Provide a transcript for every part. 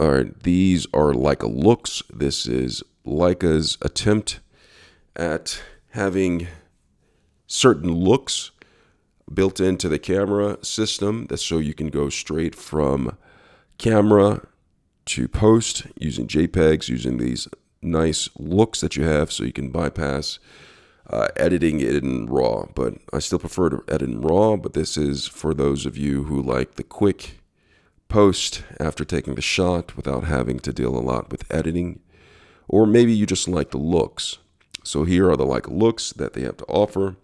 All right, these are Leica Looks. This is Leica's attempt at having certain looks built into the camera system, that's so you can go straight from camera to post using JPEGs, using these nice looks that you have, so you can bypass editing it in RAW. But I still prefer to edit in RAW, but this is for those of you who like the quick post after taking the shot without having to deal a lot with editing, or maybe you just like the looks. So here are the Leica looks that they have to offer.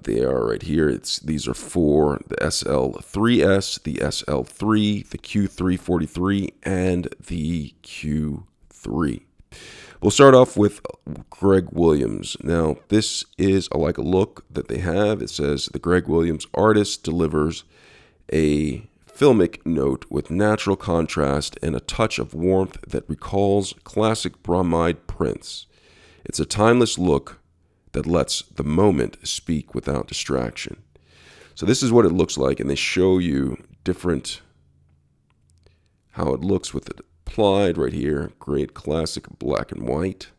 They are right here. These are for the SL3S, the SL3, the Q343, and the Q3. We'll start off with Greg Williams. Now, this is a Leica look that they have. It says the Greg Williams artist delivers a filmic note with natural contrast and a touch of warmth that recalls classic bromide prints. It's a timeless look that lets the moment speak without distraction. So this is what it looks like, and they show you different how it looks with it applied right here. Great classic black and white.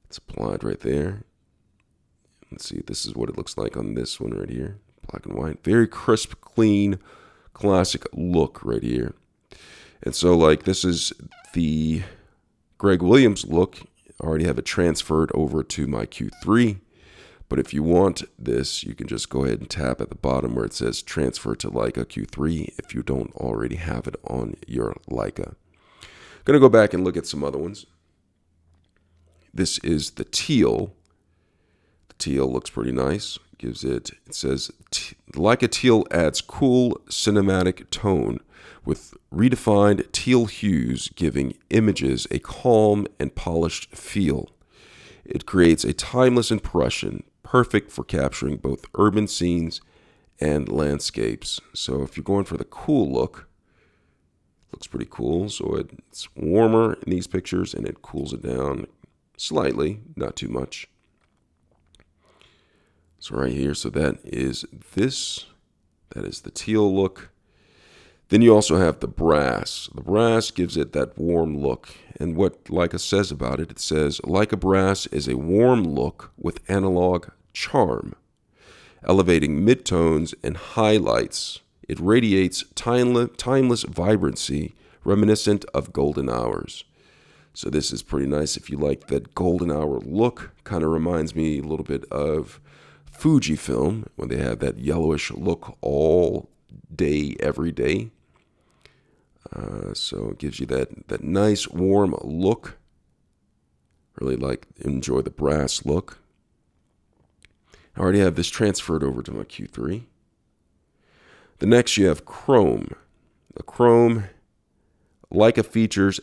It's applied right there. Let's see, this is what it looks like on this one right here. Black and white. Very crisp, clean, classic look right here. And so like this is the Greg Williams look. I already have it transferred over to my Q3. But if you want this, you can just go ahead and tap at the bottom where it says transfer to Leica Q3 if you don't already have it on your Leica. I'm going to go back and look at some other ones. This is the teal. The teal looks pretty nice. It says Leica teal adds cool cinematic tone with redefined teal hues, giving images a calm and polished feel. It creates a timeless impression, perfect for capturing both urban scenes and landscapes. So if you're going for the cool look, it looks pretty cool. So it's warmer in these pictures and it cools it down slightly, not too much. So right here, so that is this. That is the teal look. Then you also have the brass. The brass gives it that warm look. And what Leica says about it, it says, Leica brass is a warm look with analog charm. Elevating midtones and highlights, it radiates timeless vibrancy reminiscent of golden hours. So this is pretty nice if you like that golden hour look. Kind of reminds me a little bit of Fujifilm when they have that yellowish look all day, every day. So it gives you that nice warm look. Really enjoy the brass look. I already have this transferred over to my Q3. The next you have chrome. The chrome, Leica features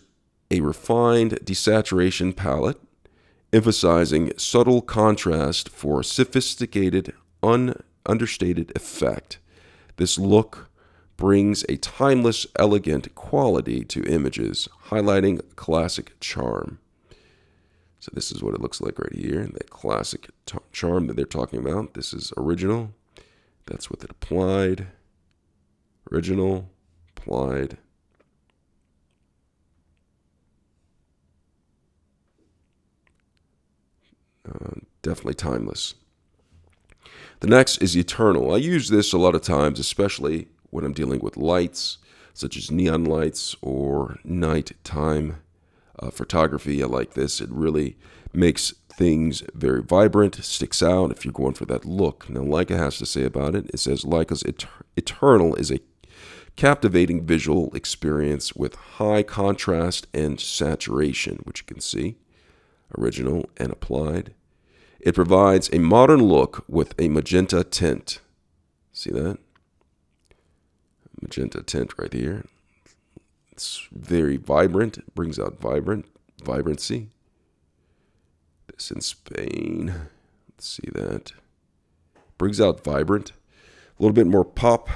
a refined desaturation palette, emphasizing subtle contrast for a sophisticated, understated effect. This look brings a timeless, elegant quality to images, highlighting classic charm. So this is what it looks like right here, that classic charm that they're talking about. This is original. That's with it applied. Original, applied. Definitely timeless. The next is eternal. I use this a lot of times, especially when I'm dealing with lights, such as neon lights or nighttime photography. I like this. It really makes things very vibrant, sticks out if you're going for that look. Now, Leica has to say about it. It says Leica's eternal is a captivating visual experience with high contrast and saturation, which you can see. Original and applied. It provides a modern look with a magenta tint. See that? Magenta tint right here. It's very vibrant. It brings out vibrancy. This in Spain. Let's see that. Brings out vibrant. A little bit more pop.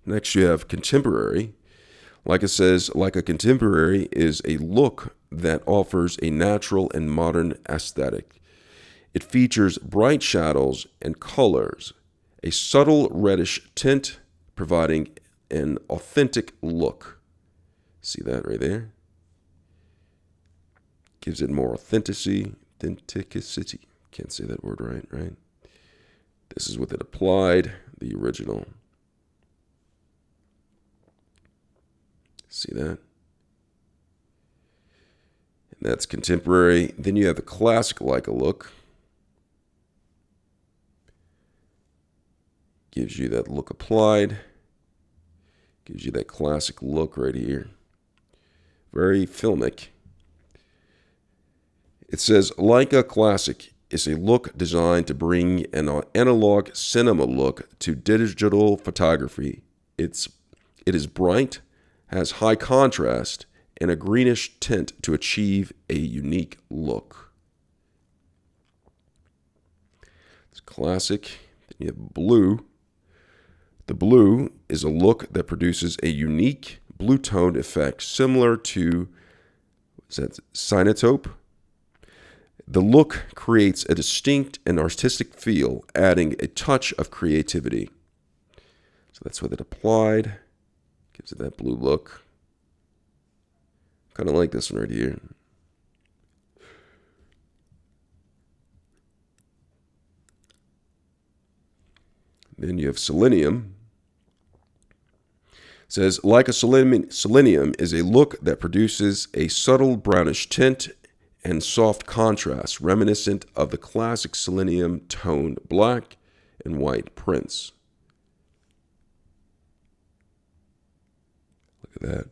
Next you have contemporary. Like it says, Leica Contemporary is a look that offers a natural and modern aesthetic. It features bright shadows and colors, a subtle reddish tint, providing an authentic look. See that right there? Gives it more authenticity. Can't say that word right? This is with it applied, the original. See that? And that's contemporary. Then you have the classic Leica Look. Gives you that look applied. Gives you that classic look right here. Very filmic. It says Leica Classic is a look designed to bring an analog cinema look to digital photography. It is bright, has high contrast, and a greenish tint to achieve a unique look. It's classic. Then you have blue. The blue is a look that produces a unique blue toned effect similar to Cinotope. The look creates a distinct and artistic feel, adding a touch of creativity. So that's with it applied. Gives it that blue look. Kind of like this one right here. Then you have Selenium. It says, Leica Selenium is a look that produces a subtle brownish tint and soft contrast, reminiscent of the classic Selenium toned black and white prints. Look at that.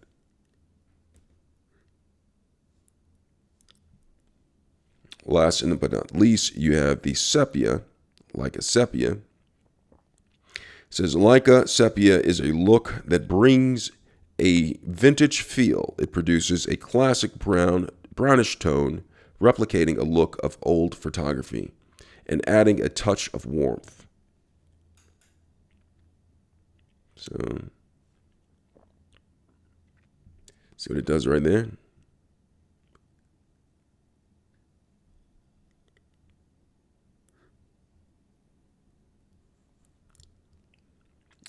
Last but not least, you have the Sepia, Leica Sepia. It says Leica Sepia is a look that brings a vintage feel. It produces a classic brownish tone, replicating a look of old photography and adding a touch of warmth. So, see what it does right there?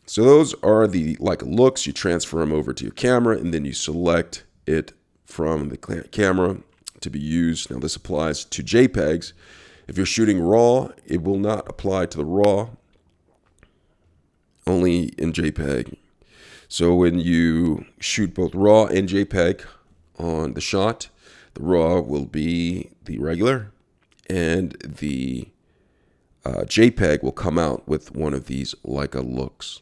So those are the Leica looks. You transfer them over to your camera, and then you select it from the camera to be used. Now this applies to JPEGs. If you're shooting RAW, it will not apply to the RAW, only in JPEG. So when you shoot both RAW and JPEG on the shot, the RAW will be the regular, and the JPEG will come out with one of these Leica looks.